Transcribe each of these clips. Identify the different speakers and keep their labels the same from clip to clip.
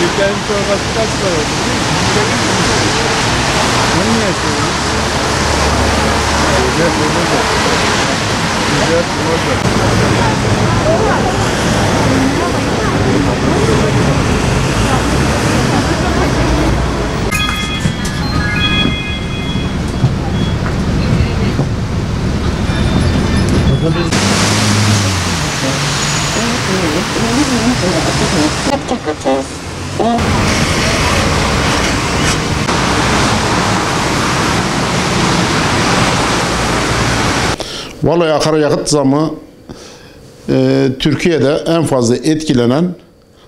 Speaker 1: Şekerin torbası kaç para oldu değil mi? Onu niye söylüyorsun? Güzel olacak. Güzel olacak.
Speaker 2: Vallahi akaryakıt zamı Türkiye'de en fazla etkilenen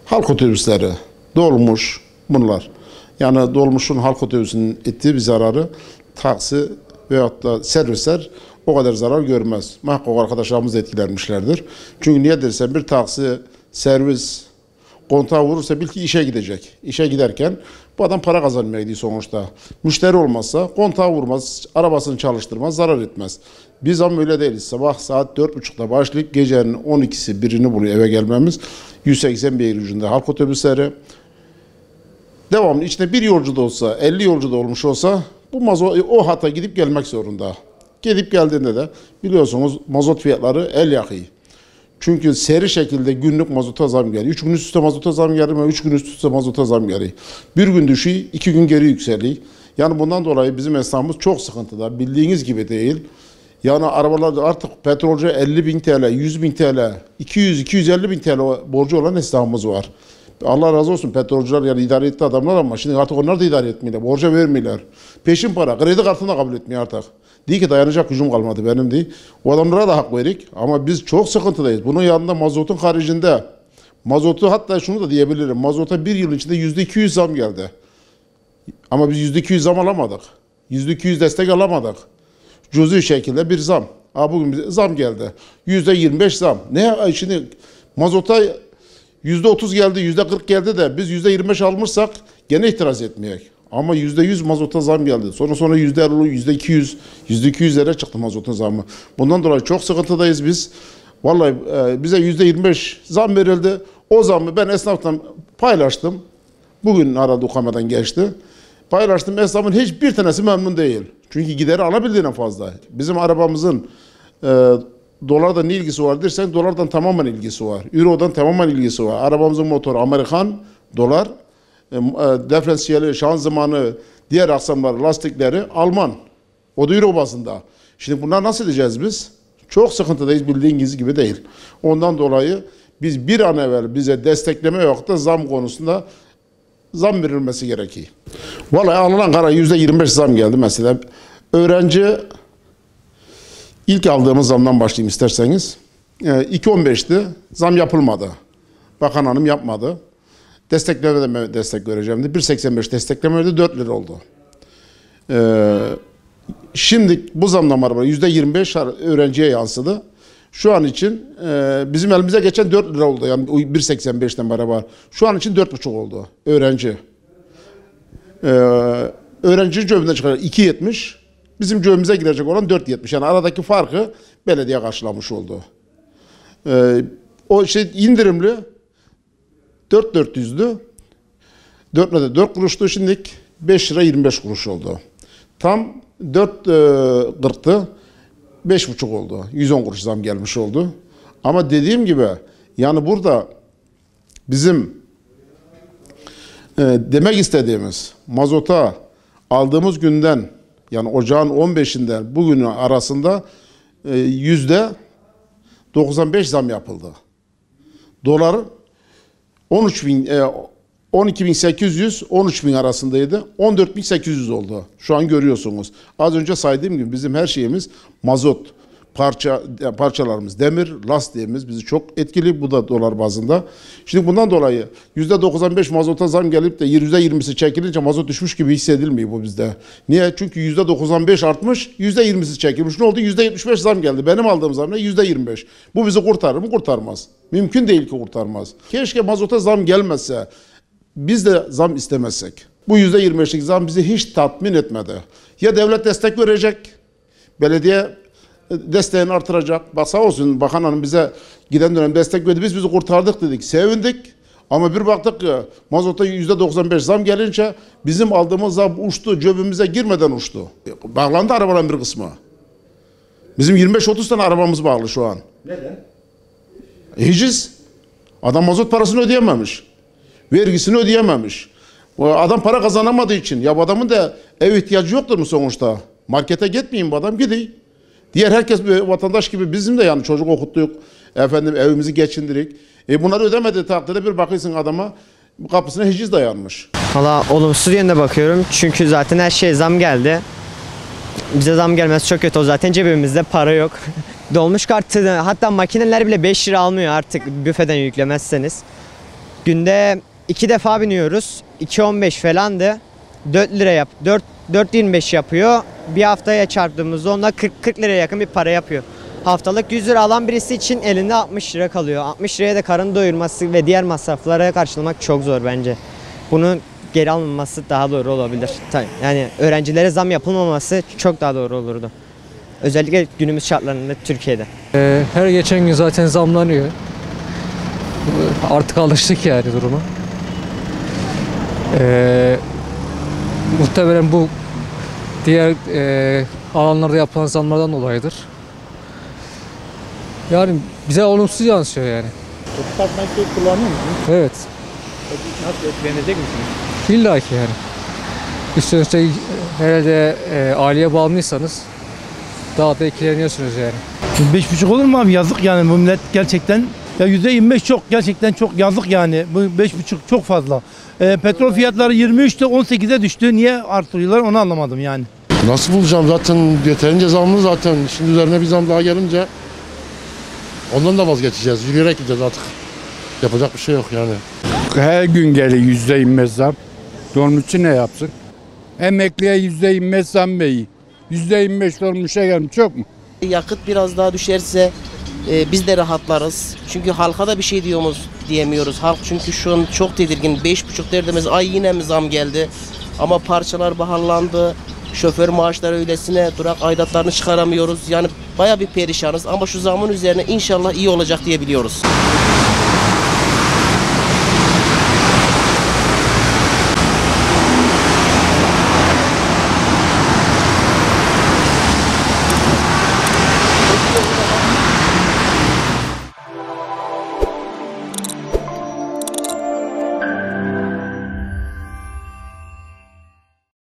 Speaker 2: halk otobüsleri, dolmuş bunlar. Yani dolmuşun halk otobüsünün ettiği bir zararı taksi veyahut da servisler o kadar zarar görmez. Muhakkak arkadaşlarımız da etkilenmişlerdir. Çünkü niye dersen bir taksi, servis kontağı vurursa bil ki işe gidecek. İşe giderken bu adam para kazanmaya gidiyor sonuçta. Müşteri olmazsa kontağı vurmaz, arabasını çalıştırmaz, zarar etmez. Biz ama öyle değiliz. Sabah saat 4.30'da başlayıp gecenin 12'si birini buluyor eve gelmemiz. 180 beygir gücünde halk otobüsleri. Devamlı içinde bir yolcu da olsa, 50 yolcu da olmuş olsa bu o hata gidip gelmek zorunda. Gidip geldiğinde de biliyorsunuz mazot fiyatları el yakıyor. Çünkü seri şekilde günlük mazota zam geliyor. 3 gün üst üste mazota zam geliyor, 3 gün üst üste mazota zam geliyor. Bir gün düşüyor, 2 gün geri yükseliyor. Yani bundan dolayı bizim esnafımız çok sıkıntıda. Bildiğiniz gibi değil. Yani arabalarda artık petrolcü 50.000 TL, 100.000 TL, 200-250.000 TL borcu olan esnafımız var. Allah razı olsun petrolcüler yani idare etti adamlar ama şimdi artık onlar da idare etmiyorlar. Borca vermiyorlar. Peşin para, kredi kartını kabul etmiyor artık. Diyor ki dayanacak gücüm kalmadı benim diye. O adamlara da hak verik ama biz çok sıkıntıdayız. Bunun yanında mazotun haricinde, mazotu hatta şunu da diyebilirim. Mazota bir yıl içinde %200 zam geldi. Ama biz %200 zam alamadık. %200 destek alamadık. Cüzi şekilde bir zam. Bugün bize zam geldi. %25 zam. Ne şimdi mazota %30 geldi, %40 geldi de biz %25 almışsak gene itiraz etmeyek. Ama %100 mazota zam geldi. Sonra %50, %200'lere çıktı mazotun zamı. Bundan dolayı çok sıkıntıdayız biz. Vallahi bize %25 zam verildi. O zammı ben esnaftan paylaştım. Bugün aradı UKM'den geçti. Paylaştım. Esnafın hiçbir tanesi memnun değil. Çünkü gideri alabildiğine fazla. Bizim arabamızın dolarla ne ilgisi var dersen dolardan tamamen ilgisi var. Euro'dan tamamen ilgisi var. Arabamızın motoru Amerikan, dolar, diferansiyeli, şanzımanı, diğer aksamları, lastikleri Alman. O da Euro bazında. Şimdi bunlar nasıl edeceğiz biz? Çok sıkıntıdayız bildiğiniz gibi değil. Ondan dolayı biz bir an evvel bize destekleme yok da zam konusunda zam verilmesi gerekiyor. Vallahi alınan karar %25 zam geldi mesela. Öğrenci ilk aldığımız zamdan başlayayım isterseniz. 2.15'ti. Zam yapılmadı. Bakan hanım yapmadı. Destekleme de destek vereceğim dedi. 1.85 destekleme verdi. 4 lira oldu. Şimdi bu zamlama var. %25 öğrenciye yansıdı. Şu an için bizim elimize geçen 4 lira oldu. Yani 1.85'ten beraber. Şu an için 4.5 oldu öğrenci. Öğrenci cebinde çıkar 2.70. Bizim cebimize girecek olan 4.70. Yani aradaki farkı belediye karşılamış oldu. O şey indirimli 4.400'dü. 4 lira 4 kuruştu. Şimdi 5 lira 25 kuruş oldu. Tam 4.40'tı. 5.5 oldu. 110 kuruş zam gelmiş oldu. Ama dediğim gibi yani burada bizim demek istediğimiz mazota aldığımız günden yani ocağın 15'inden bugünün arasında %95 zam yapıldı. Dolar 12.800 13.000 arasındaydı. 14.800 oldu. Şu an görüyorsunuz. Az önce saydığım gibi bizim her şeyimiz mazot. Parçalarımız, demir, lastiğimiz bizi çok etkili. Bu da dolar bazında. Şimdi bundan dolayı %95 mazota zam gelip de %20'si çekilince mazot düşmüş gibi hissedilmiyor bu bizde. Niye? Çünkü %95 artmış, %20'si çekilmiş. Ne oldu? %75 zam geldi. Benim aldığım zam ne? %25. Bu bizi kurtarır mı? Kurtarmaz. Mümkün değil ki kurtarmaz. Keşke mazota zam gelmezse, biz de zam istemezsek. Bu %25'lik zam bizi hiç tatmin etmedi. Ya devlet destek verecek, belediye desteğini artıracak. Bak sağ olsun bakan hanım bize giden dönem destek verdi. Biz bizi kurtardık dedik. Sevindik. Ama bir baktık ki mazota %95 zam gelince bizim aldığımız zam uçtu, cebimize girmeden uçtu. Bağlandı arabaların bir kısmı. Bizim 25-30 tane arabamız bağlı şu an.
Speaker 3: Neden?
Speaker 2: Hiciz. Adam mazot parasını ödeyememiş. Vergisini ödeyememiş. O adam para kazanamadığı için. Ya bu adamın da ev ihtiyacı yoktur mu sonuçta? Markete gitmeyeyim bu adam gideyim. Diğer herkes bir vatandaş gibi bizim de yani çocuk okuttuk. Efendim evimizi geçindirik. Bunları ödemediği takdirde bir bakıyorsun adama kapısına hiciz dayanmış.
Speaker 4: Valla olumsuz yönde bakıyorum. Çünkü zaten her şeye zam geldi. Bize zam gelmesi çok kötü. O zaten cebimizde para yok. Dolmuş kartı hatta makineler bile 5 lira almıyor artık büfeden yüklemezseniz. Günde 2 defa biniyoruz. 2.15 falandı. 4 lira 4.25 yapıyor. Bir haftaya çarptığımızda onunla 40 liraya yakın bir para yapıyor. Haftalık 100 lira alan birisi için elinde 60 lira kalıyor. 60 liraya da karın doyurması ve diğer masraflara karşılamak çok zor bence. Bunun geri alınması daha doğru olabilir. Yani öğrencilere zam yapılmaması çok daha doğru olurdu. Özellikle günümüz şartlarında Türkiye'de.
Speaker 5: Her geçen gün zaten zamlanıyor. Artık alıştık yani duruma. Muhtemelen bu diğer alanlarda yapılan zamlardan dolayıdır. Yani bize olumsuz yansıyor yani.
Speaker 3: Otopark nakliye kullanıyor musunuz?
Speaker 5: Evet.
Speaker 3: Nasıl etkilenecek misiniz?
Speaker 5: İlla ki yani. Üstüne herhalde aileye bağımlıysanız daha da etkileniyorsunuz yani.
Speaker 6: 5,5 olur mu abi? Yazık yani bu millet gerçekten. Ya %25 çok, gerçekten çok yazık yani. Bu 5,5 çok fazla. Petrol fiyatları 23'te 18'e düştü. Niye artırıyorlar onu anlamadım yani.
Speaker 1: Nasıl bulacağım zaten yeterince zamlı zaten. Şimdi üzerine bir zam daha gelince ondan da vazgeçeceğiz. Yürüyerek gideceğiz artık. Yapacak bir şey yok yani.
Speaker 7: Her gün geliyor %25 zam. Dolmuşçu ne yapsın? Emekliye %25 zam beyi. %25 dolmuşa gelmiş çok mu?
Speaker 8: Yakıt biraz daha düşerse biz de rahatlarız. Çünkü halka da bir şey diyemiyoruz. Halk çünkü şu an çok tedirgin. 5,5 derdimiz ay yine mi zam geldi? Ama parçalar pahalandı. Şoför maaşları öylesine durak aidatlarını çıkaramıyoruz. Yani baya bir perişanız ama şu zamın üzerine inşallah iyi olacak diye biliyoruz.